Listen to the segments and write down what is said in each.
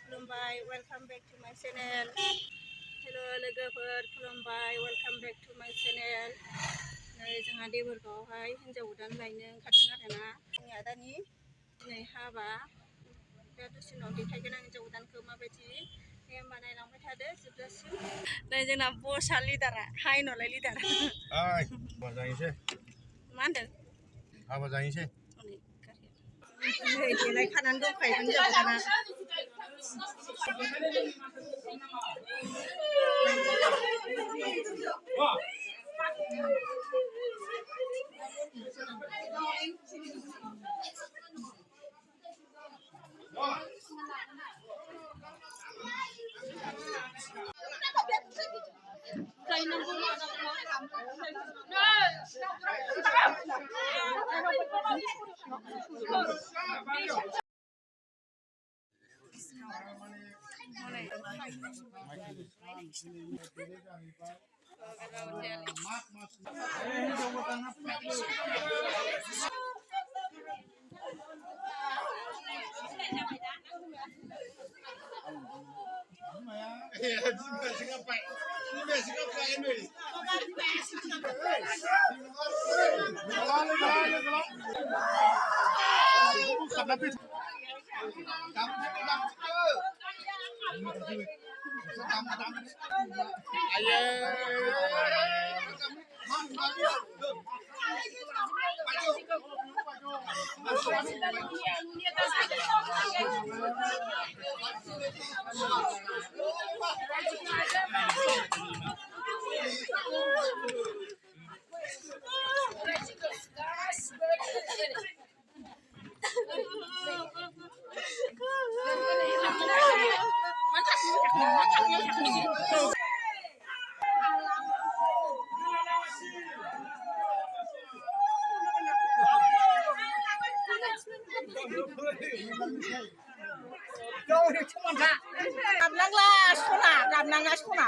खुलुमबाय, welcome back to माय channel. Hello लोगोफोर, खुलुमबाय, वेलकाम बेक टू माय चेनेल. नै जोंहा देबोरगावआवहाय हिन्जाव गोदान लायनो ओंखारदों आरोना. जोंनि आदानि दिनै हाबा. दा दसे उनाव देखायगोन आं हिन्जाव गोदानखौ माबायदि. दे होमबा नायलांबाय थादो जोबजासिम. नै जोंना बसआ लिडारा. हाय नलाय लिडार. हाय, हाबा जाहैनोसै. मा होनदों? हाबा जाहैनोसै. नै देलायखानानै दंखायोमोन हिन्जाव गोदाना. Gamnanglah sona, gamnanglah sona.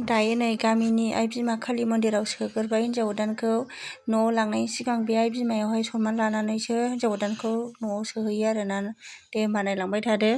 दायो नै गामिनि आइ बिमा खालि मन्दिराव सोग्रोबाय हिन्जाव गोदानखौ। न'आव लांनायनि सिगां बे आइ बिमायावहाय सनमान लानानैसो हिन्जाव गोदानखौ न'आव सोहैयो आरोना। दे होमबा नायलांबाय थादो।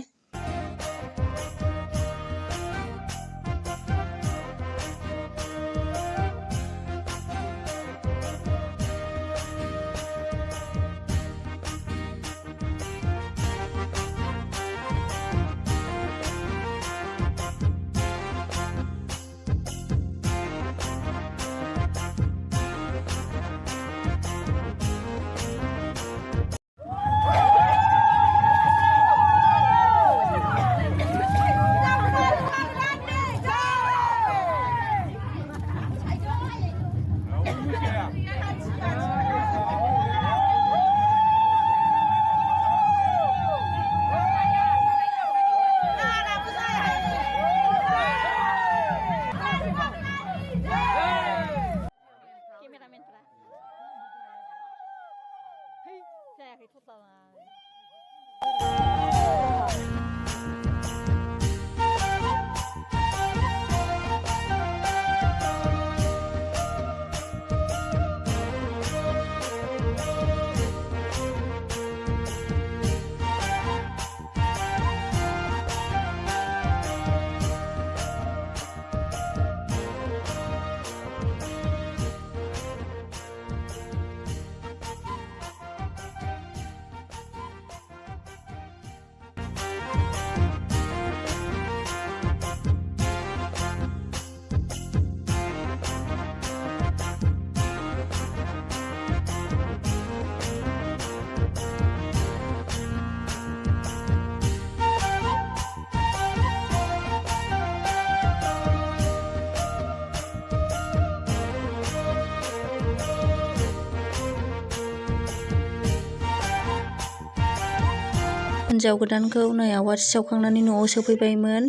हिन्जाव गोदानखौ नै आवाथि सावखांनानै न'आव सोफैबायमोन।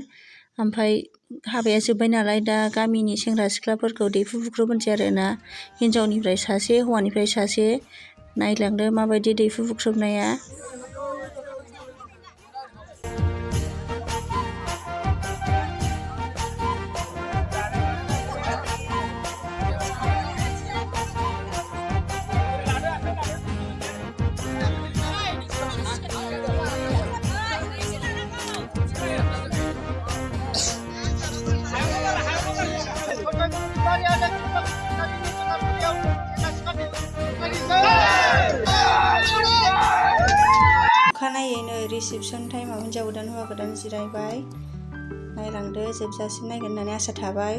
ओमफ्राय हाबाया जोब्बाय नालाय दा गामिनि सेंग्रा सिख्लाफोरखौ दैहु बुख्रुबहोनोसै आरोना। हिन्जावनिफ्राय सासे हौवानिफ्राय सासे। नायलांदो माबायदि दैहु बुख्रुबनाया। अखानायै नै रिसेपसन टाइमाव हिन्जाव गोदान हौवा गोदान जिरायबाय। नायलांदो जोबजासिम नायगोन होननानै आसा थाबाय।